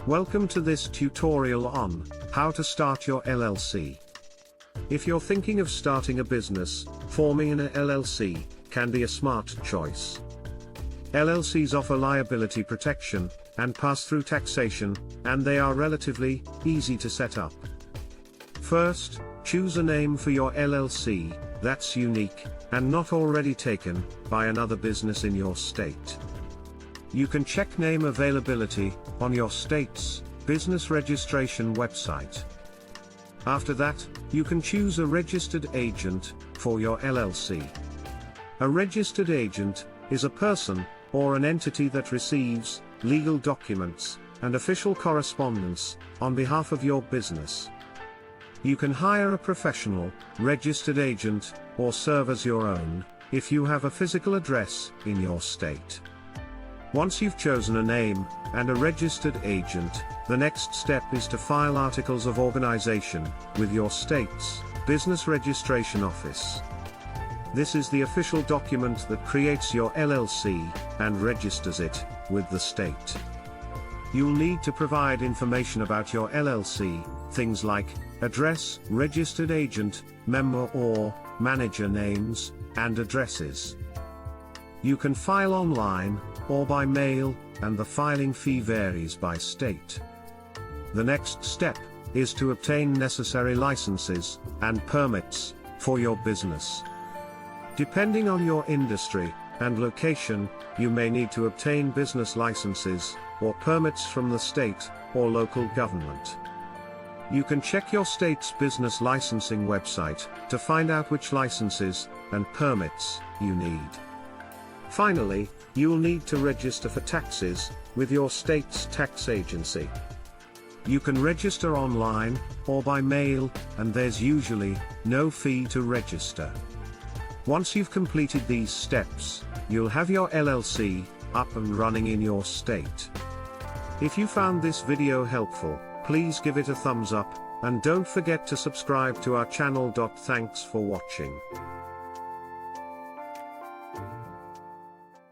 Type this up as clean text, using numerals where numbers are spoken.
Welcome to this tutorial on how to start your LLC. If you're thinking of starting a business, forming an LLC can be a smart choice. LLCs offer liability protection and pass-through taxation, and they are relatively easy to set up. First, choose a name for your LLC that's unique and not already taken by another business in your state. You can check name availability on your state's business registration website. After that, you can choose a registered agent for your LLC. A registered agent is a person or an entity that receives legal documents and official correspondence on behalf of your business. You can hire a professional registered agent or serve as your own if you have a physical address in your state. Once you've chosen a name and a registered agent, the next step is to file articles of organization with your state's business registration office. This is the official document that creates your LLC and registers it with the state. You'll need to provide information about your LLC, things like address, registered agent, member or manager names, and addresses. You can file online or by mail, and the filing fee varies by state. The next step is to obtain necessary licenses and permits for your business. Depending on your industry and location, you may need to obtain business licenses or permits from the state or local government. You can check your state's business licensing website to find out which licenses and permits you need. Finally, you'll need to register for taxes with your state's tax agency. You can register online or by mail, and there's usually no fee to register. Once you've completed these steps, you'll have your LLC up and running in your state. If you found this video helpful, please give it a thumbs up, and don't forget to subscribe to our channel. Thanks for watching.